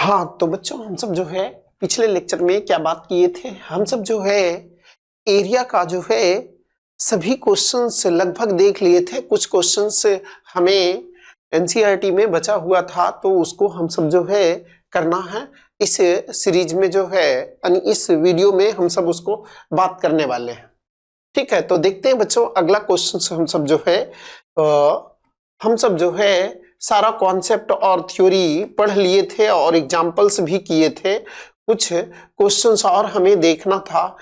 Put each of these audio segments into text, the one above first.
हाँ तो बच्चों, हम सब जो है पिछले लेक्चर में क्या बात किए थे, हम सब जो है एरिया का जो है सभी क्वेश्चंस लगभग देख लिए थे। कुछ क्वेश्चंस हमें एनसीईआरटी में बचा हुआ था तो उसको हम सब जो है करना है इस सीरीज में जो है, इस वीडियो में हम सब उसको बात करने वाले हैं। ठीक है, तो देखते हैं बच्चों अगला क्वेश्चन। हम सब जो है हम सब जो है सारा कॉन्सेप्ट और थ्योरी पढ़ लिए थे और एग्जाम्पल्स भी किए थे। कुछ क्वेश्चंस और हमें देखना था।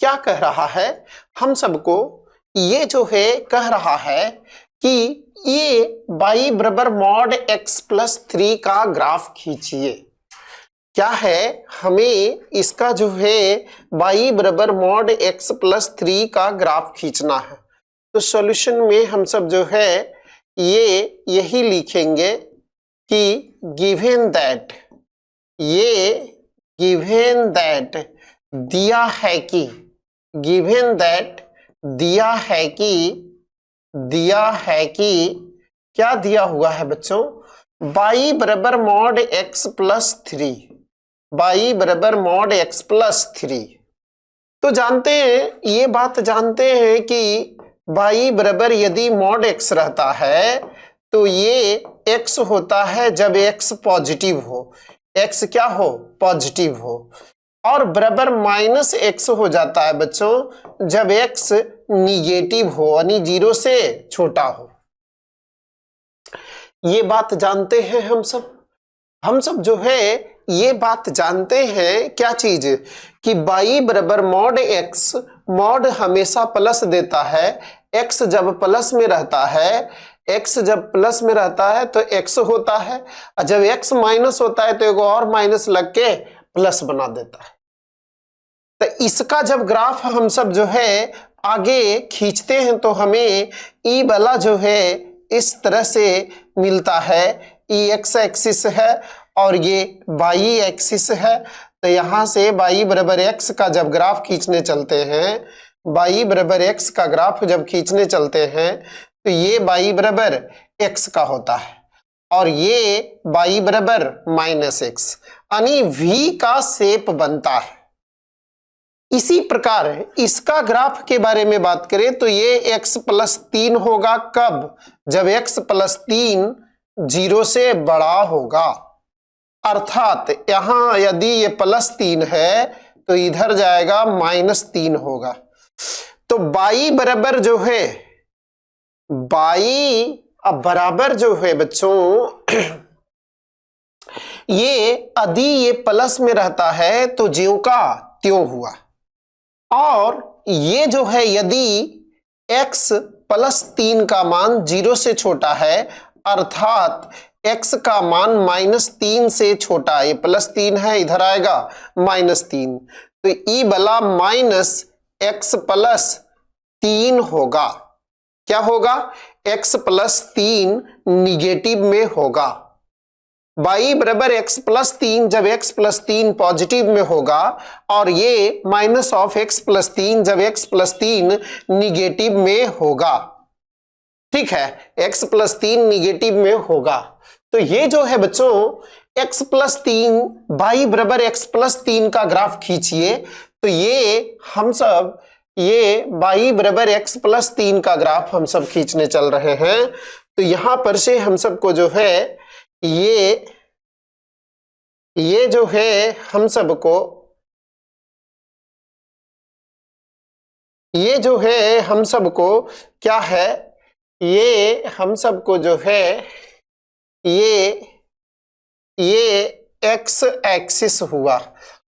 क्या कह रहा है हम सबको, ये जो है कह रहा है कि ये y बराबर मॉड x प्लस 3 का ग्राफ खींचिए। क्या है, हमें इसका जो है y बराबर मॉड x प्लस 3 का ग्राफ खींचना है। तो सॉल्यूशन में हम सब जो है ये यही लिखेंगे कि गिवन दैट, ये गिवन दैट दिया है कि, गिवन दैट दिया है कि क्या दिया हुआ है बच्चों, y बराबर मॉड x प्लस 3, y बराबर मॉड x प्लस 3। तो जानते हैं, ये बात जानते हैं कि y बराबर यदि मॉड x रहता है तो ये x होता है जब x पॉजिटिव हो, x क्या हो, पॉजिटिव हो, और बराबर माइनस x हो जाता है बच्चों जब x निगेटिव हो, यानी 0 से छोटा हो। ये बात जानते हैं हम सब जो है ये बात जानते हैं। क्या चीज कि y बराबर मॉड x, मॉड हमेशा प्लस देता है, x जब प्लस में रहता है, x जब प्लस में रहता है तो x होता है, और जब x माइनस होता है तो एक और माइनस लग के प्लस बना देता है। तो इसका जब ग्राफ हम सब जो है आगे खींचते हैं तो हमें ई वाला जो है इस तरह से मिलता है। ई एक्स एक्सिस है और ये वाई एक्सिस है। तो यहां से y बराबर x का जब ग्राफ खींचने चलते हैं, y बराबर x का ग्राफ जब खींचने चलते हैं तो ये y बराबर x का होता है और ये y बराबर माइनस x, यानी v का शेप बनता है। इसी प्रकार इसका ग्राफ के बारे में बात करें तो ये x प्लस 3 होगा। कब, जब x प्लस 3 0 से बड़ा होगा, अर्थात यहां यदि ये प्लस 3 है तो इधर जाएगा माइनस 3 होगा। तो y बराबर जो है, y अब बराबर जो है बच्चों ये यदि ये प्लस में रहता है तो ज्यों का त्यों हुआ, और ये जो है यदि x प्लस 3 का मान 0 से छोटा है, अर्थात x का मान माइनस 3 से छोटा, ये प्लस 3 है इधर आएगा माइनस 3, तो ई वाला माइनस x प्लस 3 होगा। क्या होगा, x प्लस 3 निगेटिव में होगा। y बराबर x प्लस 3 जब x प्लस 3 पॉजिटिव में होगा, और ये माइनस ऑफ x प्लस 3 जब x प्लस 3 निगेटिव में होगा। ठीक है, x प्लस 3 निगेटिव में होगा। तो ये जो है बच्चों x प्लस 3, y बराबर x प्लस 3 का ग्राफ खींचिए। तो ये हम सब ये y बराबर x प्लस 3 का ग्राफ हम सब खींचने चल रहे हैं। तो यहां पर से हम सबको जो है ये जो है हम सबको, ये जो है हम सबको क्या है, ये हम सबको जो है ये x एक्सिस हुआ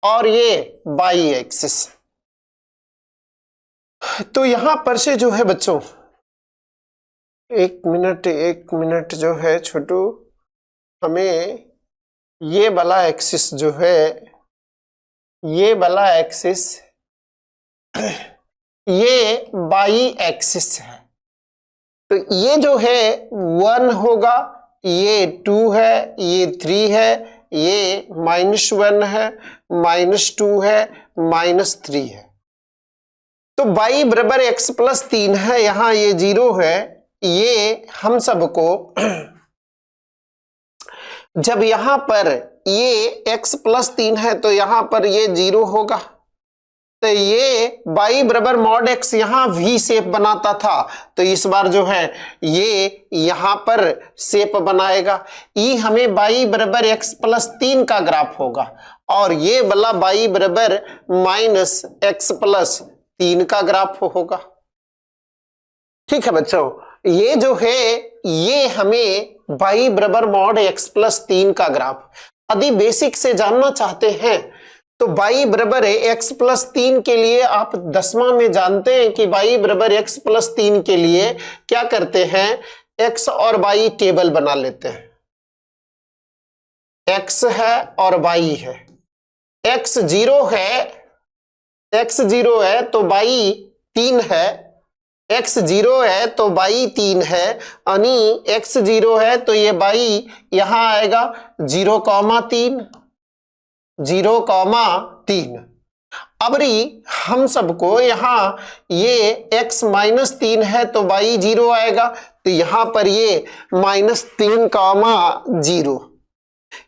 और ये y एक्सिस। तो यहां पर से जो है बच्चों, एक मिनट जो है छोटू, हमें ये वाला एक्सिस जो है, ये वाला एक्सिस ये y एक्सिस है। तो ये जो है 1 होगा, ये 2 है, ये 3 है, ये -1 है, -2 है, -3 है। तो y बराबर x प्लस 3 है, यहां ये 0 है। ये हम सबको जब यहां पर ये x प्लस 3 है तो यहां पर ये 0 होगा। तो ये y बराबर मॉड x यहां v शेप बनाता था, तो इस बार जो है ये यहां पर शेप बनाएगा। ई हमें y बराबर x प्लस 3 का ग्राफ होगा और ये वाला y बराबर माइनस x प्लस 3 का ग्राफ होगा। ठीक है बच्चों, ये जो है ये हमें y बराबर मॉड x प्लस 3 का ग्राफ। यदि बेसिक से जानना चाहते हैं तो y बराबर है x प्लस 3 के लिए आप 10वां में जानते हैं कि y बराबर x प्लस 3 के लिए क्या करते हैं, x और y टेबल बना लेते हैं। x है और y है, x 0 है तो y 3 है, x 0 है तो y 3 है, यानी x 0 है तो ये y यहां आएगा 0,3 0,3। अब हम सबको यहां ये x माइनस 3 है तो y 0 आएगा, तो यहां पर ये -3,0,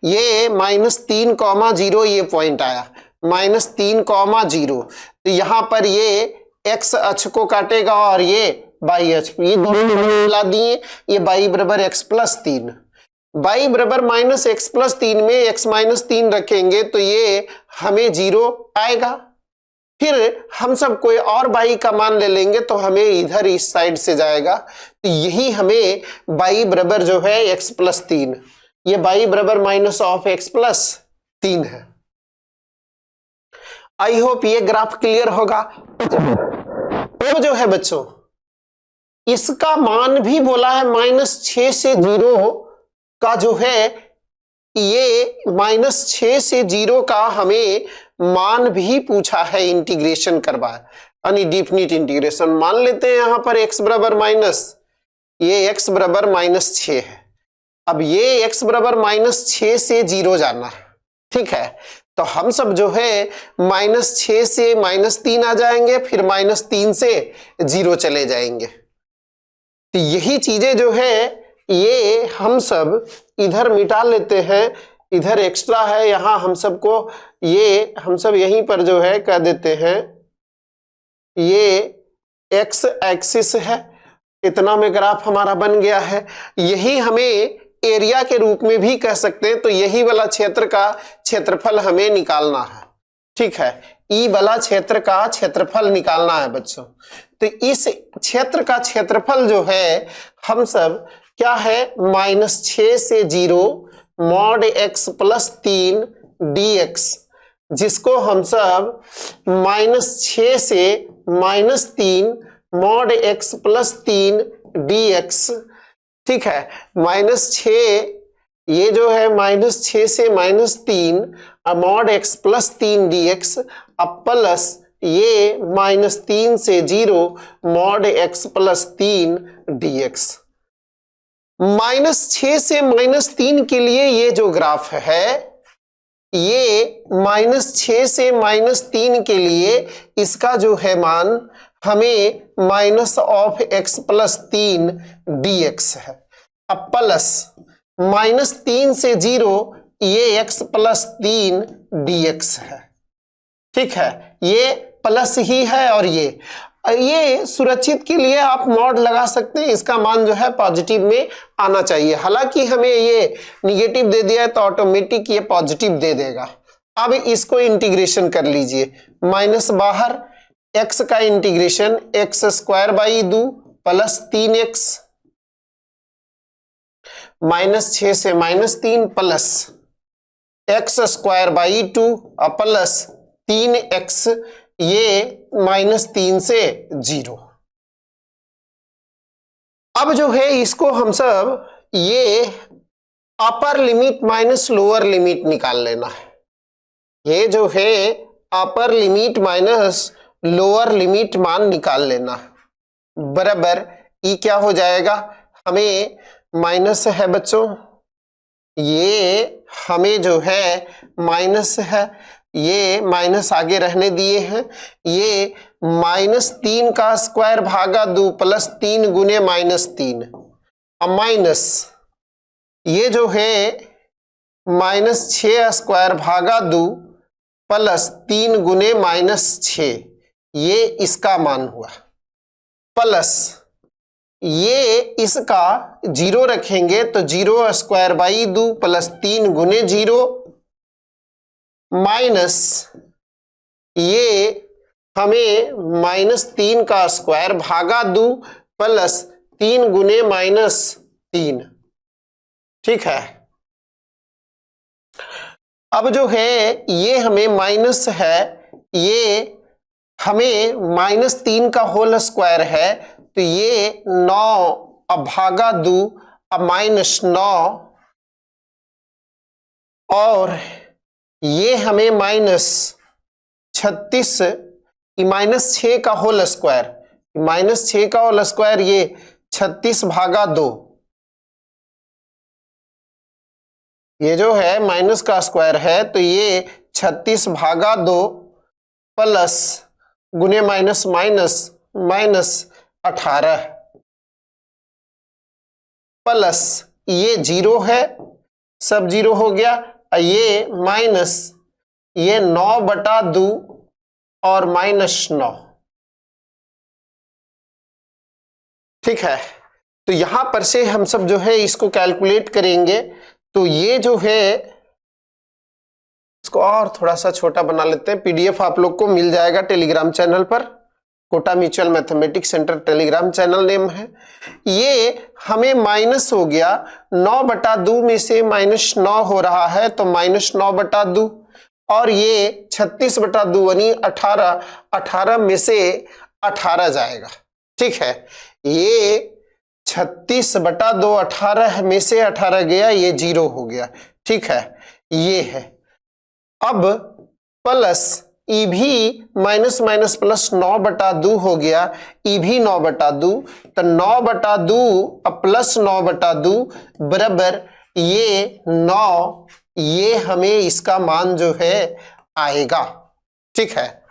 ये -3,0 ये पॉइंट आया, -3,0। तो यहां पर ये x अक्ष को काटेगा और ये y अक्ष, ये दोनों मिला दिए, ये y बराबर x प्लस 3, y बराबर माइनस x प्लस 3 में x माइनस 3 रखेंगे तो ये हमें 0 आएगा। फिर हम सब कोई और y का मान ले लेंगे तो हमें इधर इस साइड से जाएगा, तो यही हमें y बराबर जो है x प्लस 3, ये y बराबर माइनस ऑफ x प्लस 3 है। आई होप ये ग्राफ क्लियर होगा। अब जो है बच्चों इसका मान भी बोला है -6 से 0 का जो है, ये -6 से 0 का हमें मान भी पूछा है, इंटीग्रेशन करवाया, यानी डिफिनिट इंटीग्रेशन। मान लेते हैं यहां पर x बराबर ये x बराबर -6 है। अब ये x बराबर -6 से 0 जाना है, ठीक है, तो हम सब जो है -6 से -3 आ जाएंगे, फिर -3 से 0 चले जाएंगे। तो यही चीजें जो है ये हम सब इधर मिटा लेते हैं, इधर एक्स्ट्रा है, यहां हम सबको ये हम सब यहीं पर जो है कह देते हैं, ये x एक्सिस है, इतना में ग्राफ हमारा बन गया है। यही हमें एरिया के रूप में भी कह सकते हैं, तो यही वाला क्षेत्र का क्षेत्रफल हमें निकालना है, ठीक है, ई वाला क्षेत्र का क्षेत्रफल निकालना है बच्चों। तो इस क्षेत्र का क्षेत्रफल जो है हम सब क्या है, -6 से 0 मॉड x प्लस 3 dx, जिसको हम सब -6 से -3 मॉड x प्लस 3 dx, ठीक है, -6 ये जो है -6 से -3 मॉड x प्लस 3 dx, अब प्लस ये -3 से 0 मॉड x प्लस 3 dx। -6 से -3 के लिए ये जो ग्राफ है, ये -6 से -3 के लिए इसका जो है मान हमें minus of x plus 3 dx है। अब प्लस -3 से 0 ये x प्लस 3 dx है, ठीक है, ये प्लस ही है और ये सुरक्षित के लिए आप मॉड लगा सकते हैं, इसका मान जो है पॉजिटिव में आना चाहिए। हालांकि हमें ये निगेटिव दे दिया है तो ऑटोमेटिक ये पॉजिटिव दे देगा। अब इसको इंटीग्रेशन कर लीजिए, माइनस बाहर, x का इंटीग्रेशन x² 2 प्लस 3x, -6 से -3 प्लस x² 2 प्लस 3x, ये -3 से 0। अब जो है इसको हम सब ये upper limit minus lower limit निकाल लेना है। ये जो है upper limit minus lower limit मान निकाल लेना बराबर ई क्या हो जाएगा, हमें माइनस है बच्चों, ये हमें जो है माइनस है, ये माइनस आगे रहने दिए हैं, ये -3 का स्क्वायर भागा 2 प्लस 3 गुने -3, अब माइनस ये जो है -6² भागा 2 प्लस 3 गुने -6, ये इसका मान हुआ, प्लस ये इसका 0 रखेंगे तो 0² 2 प्लस 3 गुने 0 माइनस ये हमें -3 का स्क्वायर भागा 2 प्लस 3 गुने -3, ठीक है। अब जो है ये हमें माइनस है, ये हमें -3 का होल स्क्वायर है, तो ये 9 अब भागा 2 अब -9, और ये हमें -36, -6 का होल स्क्वायर, -6 का होल स्क्वायर, ये 36 भागा 2, ये जो है माइनस का स्क्वायर है, तो ये 36 भागा 2 प्लस गुने माइनस -18 प्लस ये 0 है, सब 0 हो गया, ये माइनस ये 9/2 और -9, ठीक है। तो यहां पर से हम सब जो है इसको कैलकुलेट करेंगे, तो ये जो है इसको और थोड़ा सा छोटा बना लेते हैं। पीडीएफ आप लोग को मिल जाएगा टेलीग्राम चैनल पर, Kota mutual mathematics centre Telegram channel name है। ये हमें माइनस हो गया, 9/2 में से -9 हो रहा है तो -9/2, और ये 36/2 यानी 18 में से 18 जाएगा, ठीक है। ये 36/2 18 में से 18 गया, ये 0 हो गया, ठीक है, ये है। अब प्लस ई भी माइनस प्लस 9/2 हो गया, ई भी 9/2, तो 9/2 अब प्लस 9/2 बराबर ये 9, ये हमें इसका मान जो है आएगा, ठीक है।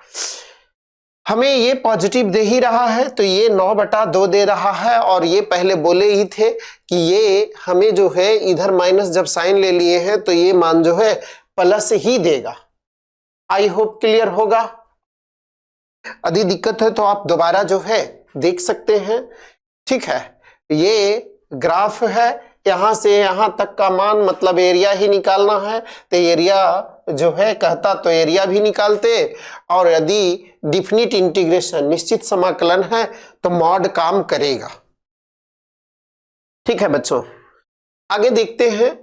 हमें ये पॉजिटिव दे ही रहा है, तो ये 9/2 दे रहा है, और ये पहले बोले ही थे कि ये हमें जो है इधर माइनस जब साइन ले लिए हैं तो ये मान जो है प्लस ही देगा। आई होप क्लियर होगा। यदि दिक्कत है तो आप दोबारा जो है देख सकते हैं, ठीक है। ये ग्राफ है, यहां से यहां तक का मान मतलब एरिया ही निकालना है, तो एरिया जो है कहता तो एरिया भी निकालते, और यदि डिफिनिट इंटीग्रेशन निश्चित समाकलन है तो मॉड काम करेगा, ठीक है बच्चों। आगे देखते हैं।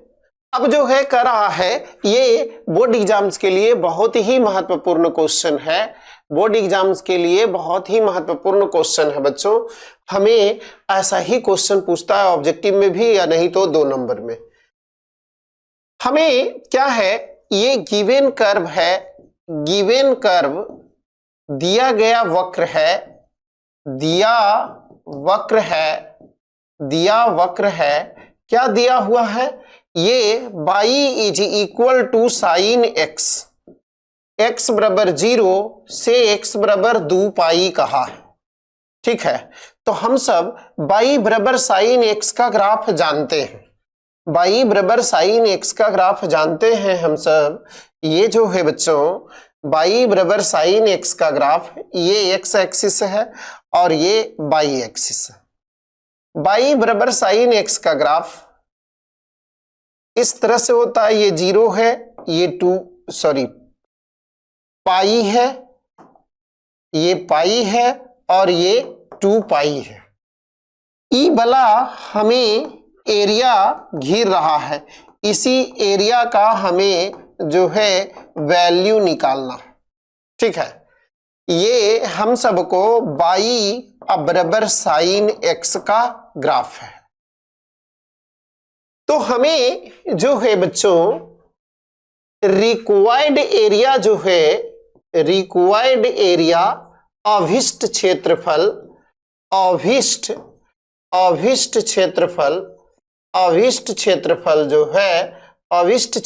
अब जो है कर रहा है, ये बोर्ड एग्जाम्स के लिए बहुत ही महत्वपूर्ण क्वेश्चन है, बोर्ड एग्जाम्स के लिए बहुत ही महत्वपूर्ण क्वेश्चन है बच्चों। हमें ऐसा ही क्वेश्चन पूछता है ऑब्जेक्टिव में भी, या नहीं तो 2 नंबर में। हमें क्या है, ये गिवन कर्व है, गिवन कर्व दिया गया वक्र है, दिया वक्र है, क्या दिया हुआ है, ये y = sin x, x बराबर 0 से x बराबर 2 पाई कहा है, ठीक है। तो हम सब y बराबर sin x का ग्राफ जानते हैं, y बराबर sin x का ग्राफ जानते हैं हम सब। ये जो है बच्चों y बराबर sin x का ग्राफ, ये x एक्सिस है और ये y एक्सिस है। y बराबर sin x का ग्राफ इस तरह से होता है, ये 0 है, ये पाई है, ये पाई है और ये 2 पाई है। ई वाला हमें एरिया घिर रहा है, इसी एरिया का हमें जो है वैल्यू निकालना, ठीक है। ये हम सबको y बराबर sin x का ग्राफ है। तो हमें जो है बच्चों रिक्वायर्ड एरिया जो है, रिक्वायर्ड एरिया अभिष्ट क्षेत्रफल, अभिष्ट क्षेत्रफल जो है, अभिष्ट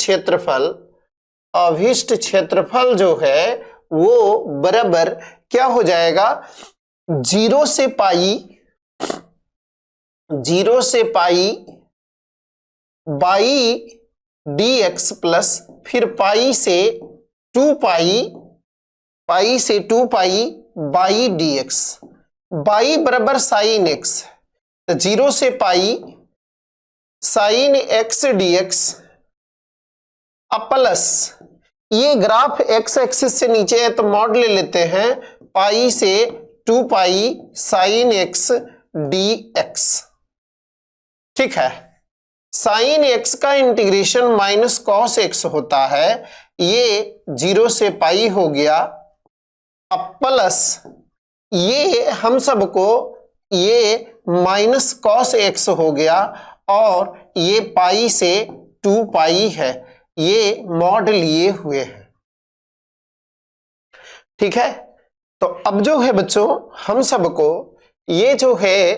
क्षेत्रफल जो है वो बराबर क्या हो जाएगा, 0 से पाई बाई dx प्लस फिर पाई से 2 पाई, पाई से 2 पाई बाई dx, बाई बराबर साइन x, तो 0 से पाई साइन x dx अब प्लस ये ग्राफ x एक्सिस से नीचे है तो मॉड ले लेते हैं पाई से 2 पाई साइन x dx। ठीक है, साइन x का इंटीग्रेशन माइनस कॉस x होता है, ये 0 से पाई हो गया। अब प्लस ये हम सबको ये माइनस कॉस x हो गया और ये पाई से 2 पाई है, ये मॉड लिए हुए हैं। ठीक है, तो अब जो है बच्चों हम सबको ये जो है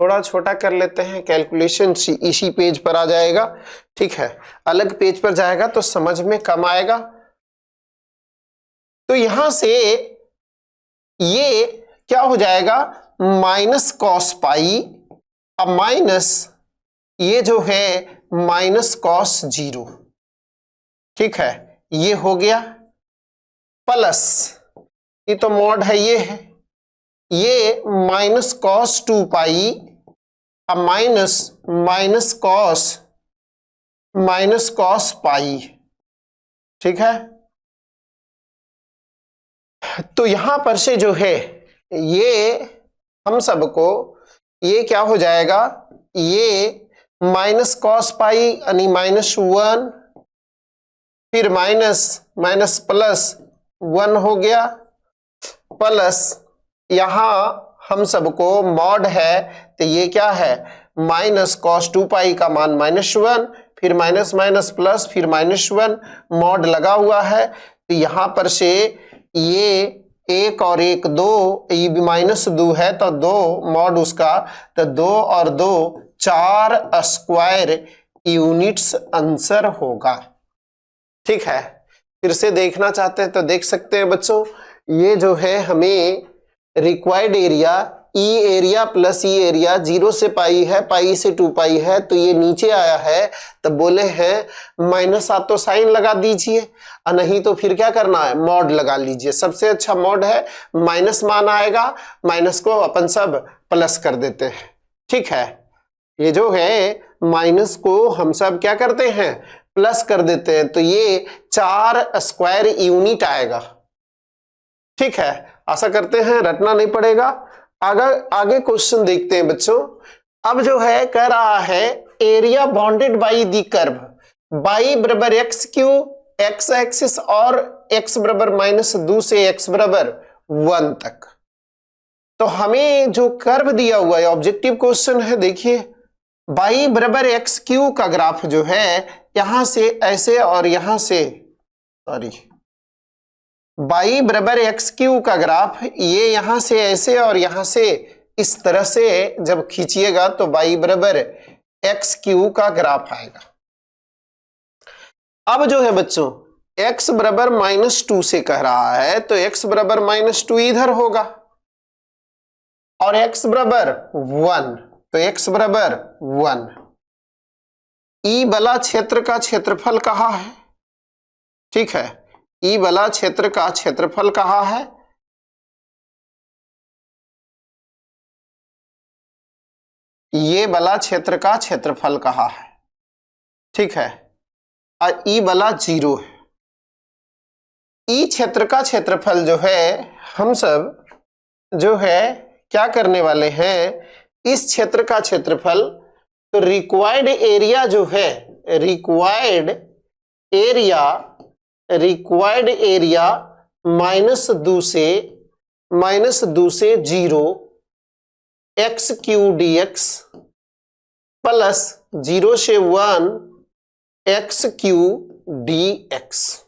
थोड़ा छोटा कर लेते हैं, कैलकुलेशन इसी पेज पर आ जाएगा। ठीक है, अलग पेज पर जाएगा तो समझ में कम आएगा। तो यहां से ये क्या हो जाएगा माइनस कॉस पाई, अब माइनस ये जो है माइनस कॉस 0। ठीक है, ये हो गया प्लस ये तो मॉड है, ये है ये माइनस कॉस 2 पाई, अब माइनस माइनस कॉस पाई। ठीक है, तो यहां पर से जो है ये हम सबको ये क्या हो जाएगा, ये माइनस कॉस पाई यानी -1 फिर माइनस प्लस 1 हो गया, प्लस यहां हम सबको मॉड है तो ये क्या है माइनस कॉस 2 पाई का मान -1 फिर माइनस माइनस प्लस फिर -1 मॉड लगा हुआ है। तो यहां पर से ये 1 और 1 2, ये भी -2 है तो 2 मॉड उसका, तो 2 और 2 4 स्क्वायर यूनिट्स आंसर होगा। ठीक है, फिर से देखना चाहते हैं तो देख सकते हैं बच्चों, ये जो है हमें रिक्वायर्ड एरिया ई एरिया प्लस ई एरिया 0 से पाई है, पाई से 2 पाई है, तो ये नीचे आया है तो बोले हैं माइनस आ तो साइन लगा दीजिए और नहीं तो फिर क्या करना है मॉड लगा लीजिए। सबसे अच्छा मॉड है माइनस मान आएगा, माइनस को अपन सब प्लस कर देते हैं। ठीक है, ये जो है माइनस को हम सब क्या करते हैं प्लस कर देते हैं, तो ये 4 स्क्वायर यूनिट आएगा। ठीक है, आशा करते हैं रटना नहीं पड़ेगा। आगे क्वेश्चन देखते हैं बच्चों। अब जो है कह रहा है area bounded by the curve y बराबर एक्स क्यू एक्स एक्सिस और x बराबर -2 से x बराबर 1 तक। तो हमें जो कर्व दिया हुआ है ऑब्जेक्टिव क्वेश्चन है, देखिए y बराबर एक्स क्यू का ग्राफ जो है यहां से ऐसे और यहां से y बराबर एक्स क्यू का ग्राफ ये यहां से ऐसे और यहां से इस तरह से जब खींचिएगा तो y बराबर एक्स क्यू का ग्राफ आएगा। अब जो है बच्चों x बराबर -2 से कह रहा है तो x बराबर -2 इधर होगा और x बराबर 1 तो x बराबर 1। ई वाला क्षेत्र का क्षेत्रफल कहाँ है? ठीक है, ई वाला क्षेत्र का क्षेत्रफल कहाँ है? ये वाला क्षेत्र का क्षेत्रफल कहाँ है? ठीक है, और ई वाला 0 है। ई क्षेत्र का क्षेत्रफल जो है हम सब जो है क्या करने वाले हैं, इस क्षेत्र का क्षेत्रफल तो रिक्वायर्ड एरिया जो है रिक्वायर्ड एरिया -2 से 0 x Q D x plus 0 से 1 x Q D x.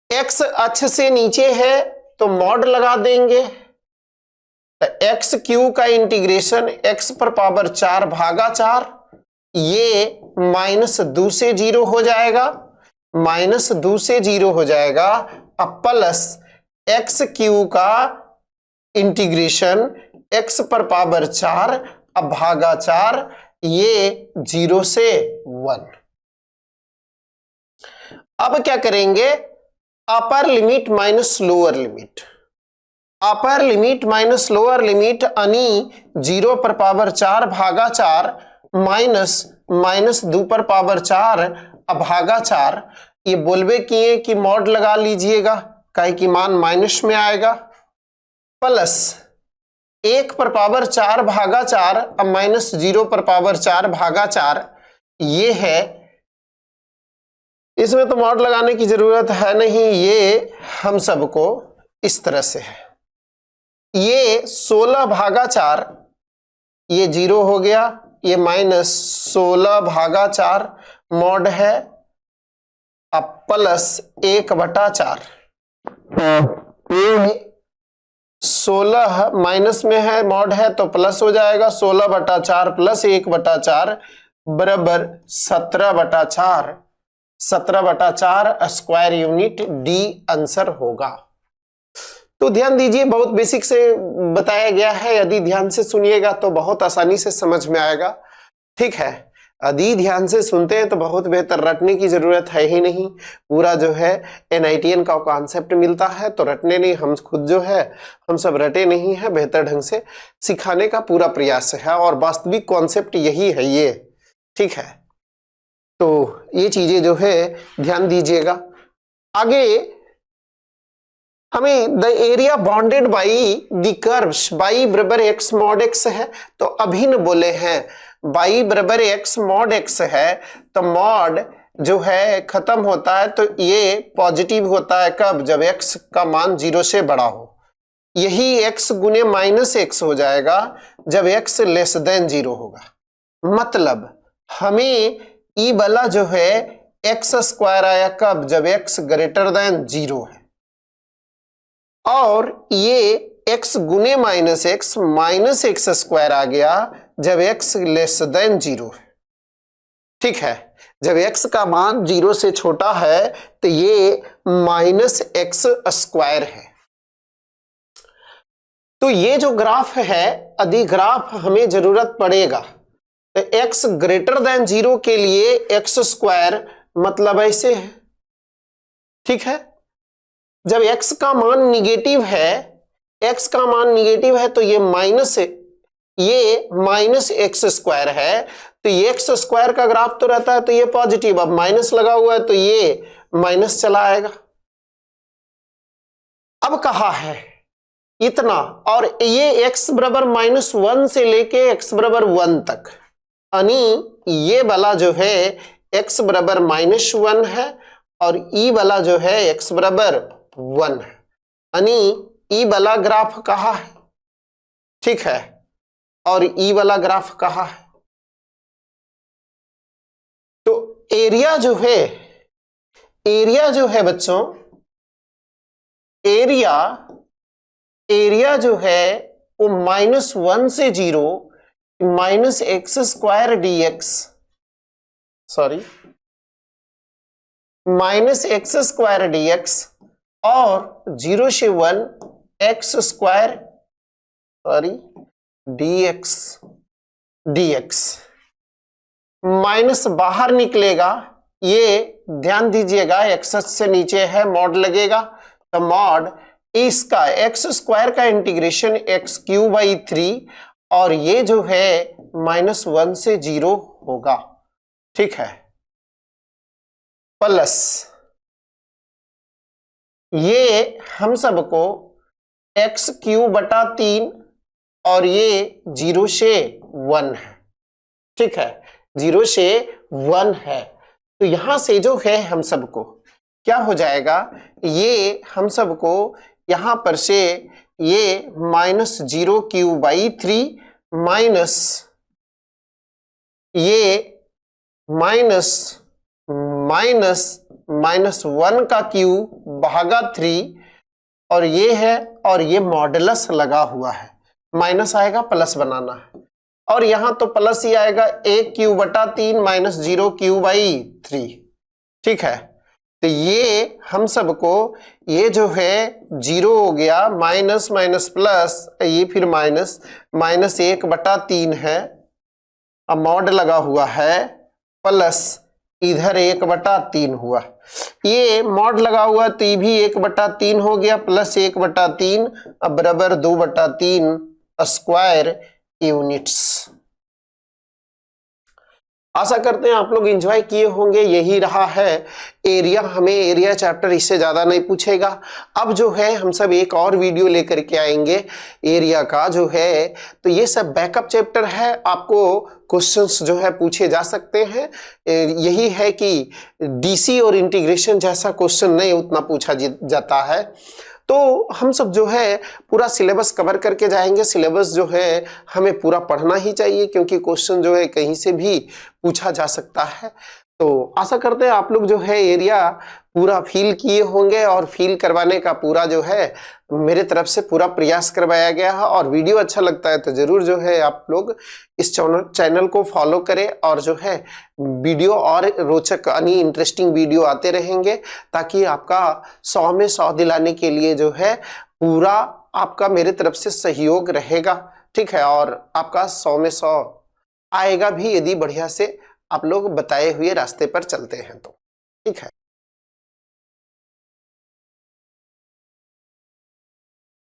X अक्ष से नीचे है तो मॉड लगा देंगे, तो एक्स क्यू का इंटीग्रेशन x पर पावर 4 भागा 4, ये -2 से 0 हो जाएगा, -2 से 0 हो जाएगा। अब प्लस एक्स क्यू का इंटीग्रेशन x पर पावर 4 अब भागा 4, ये 0 से 1। अब क्या करेंगे, upper limit minus lower limit, upper limit minus lower limit यानी 0 पर पावर 4 भागा 4 माइनस माइनस 2 पर पावर 4 भागा 4। ये बोलबे किए कि मॉड लगा लीजिएगा, काहे कि मान माइनस में आएगा, प्लस 1 पर पावर 4 भागा 4 अब माइनस 0 पर पावर 4 भागा 4। ये है, इसमें तो मॉड लगाने की जरूरत है नहीं, ये हम सबको इस तरह से है। ये 16 भागा 4, ये 0 हो गया, ये माइनस 16 भागा 4 मॉड है, अब प्लस 1/4। 16 माइनस में है, मॉड है तो प्लस हो जाएगा, 16/4 प्लस 1/4 बराबर 17/4, 17/4 स्क्वायर यूनिट डी आंसर होगा। तो ध्यान दीजिए, बहुत बेसिक से बताया गया है, यदि ध्यान से सुनिएगा तो बहुत आसानी से समझ में आएगा। ठीक है, यदि ध्यान से सुनते हैं तो बहुत बेहतर, रटने की जरूरत है ही नहीं। पूरा जो है NITN का कॉन्सेप्ट मिलता है तो रटने नहीं, हम खुद जो है हम सब रटे नहीं है, बेहतर ढंग से सिखाने का पूरा प्रयास है और वास्तविक कॉन्सेप्ट यही है ये। ठीक है, तो ये चीजें जो है ध्यान दीजिएगा। आगे हमें the area bounded by the curves by बराबर x मॉड x है, तो अभिन्न बोले हैं, बाई बराबर x मॉड x है तो मॉड जो है खत्म होता है, तो ये पॉजिटिव होता है कब, जब x का मान 0 से बड़ा हो। यही x गुने माइनस x हो जाएगा जब x लेस देन 0 होगा। मतलब हमें ई वाला जो है x स्क्वायर आया कब, जब x ग्रेटर देन 0 है, और ये x गुने माइनस x स्क्वायर आ गया जब x लेस देन 0 है। ठीक है, जब x का मान 0 से छोटा है तो ये माइनस x स्क्वायर है। तो ये जो ग्राफ है, यदि ग्राफ हमें जरूरत पड़ेगा तो x ग्रेटर देन 0 के लिए x स्क्वायर मतलब ऐसे है। ठीक है, जब x का मान निगेटिव है, x का मान निगेटिव है तो ये माइनस एक्स स्क्वायर है, तो ये एक्स स्क्वायर का ग्राफ तो रहता है तो ये पॉजिटिव, अब माइनस लगा हुआ है तो ये माइनस चला आएगा। अब कहा है इतना, और ये x बराबर -1 से लेके x बराबर 1 तक, यानी ये वाला जो है x बराबर -1 है और ई वाला जो है x बराबर 1 है, यानी ई वाला ग्राफ कहाँ है। ठीक है, और ई वाला ग्राफ कहाँ है। तो एरिया जो है बच्चों, एरिया जो है वो -1 से 0 minus x square dx, sorry minus x square dx और 0 से 1 x square sorry dx minus बाहर निकलेगा, ये ध्यान दीजिएगा एक्स से नीचे है मॉड लगेगा, तो मॉड इसका एक्स स्क्वायर का इंटीग्रेशन x³/3 और ये जो है -1 से 0 होगा। ठीक है, प्लस ये हम सबको x³/3 और ये 0 से 1 है। ठीक है, 0 से 1 है, तो यहां से जो है हम सबको क्या हो जाएगा, ये हम सबको यहां पर से ये -0³/3 माइनस ये -1 का क्यूब/3 और ये है, और ये मॉडुलस लगा हुआ है, माइनस आएगा प्लस बनाना है, और यहां तो प्लस ही आएगा 1³/3 -0³/3। ठीक है, तो ये हम सबको ये जो है 0 हो गया, माइनस माइनस प्लस, ये फिर माइनस -1/3 है, अब मॉड लगा हुआ है, प्लस इधर 1/3 हुआ, ये मॉड लगा हुआ तो ये भी 1/3 हो गया, प्लस 1/3 अब बराबर 2/3 स्क्वायर यूनिट्स। आशा करते हैं आप लोग एंजॉय किए होंगे। यही रहा है एरिया, हमें एरिया चैप्टर इससे ज्यादा नहीं पूछेगा। अब जो है हम सब एक और वीडियो लेकर के आएंगे एरिया का जो है, तो ये सब बैकअप चैप्टर है, आपको क्वेश्चंस जो है पूछे जा सकते हैं। यही है कि डीसी और इंटीग्रेशन जैसा क्वेश्चन नहीं उतना पूछा जाता है। तो हम सब जो है पूरा सिलेबस कवर करके जाएंगे। सिलेबस जो है हमें पूरा पढ़ना ही चाहिए, क्योंकि क्वेश्चन जो है कहीं से भी पूछा जा सकता है। तो आशा करते हैं आप लोग जो है एरिया पूरा फील किए होंगे, और फील करवाने का पूरा जो है मेरे तरफ से पूरा प्रयास करवाया गया है। और वीडियो अच्छा लगता है तो जरूर जो है आप लोग इस चैनल को फॉलो करें, और जो है वीडियो और रोचक यानी इंटरेस्टिंग वीडियो आते रहेंगे, ताकि आपका 100 में 100 दिलाने के लिए जो है पूरा आपका मेरे तरफ से सहयोग रहेगा। ठीक है, और आपका 100 में 100 आएगा भी, यदि बढ़िया से आप लोग बताए हुए रास्ते पर चलते हैं तो। ठीक है।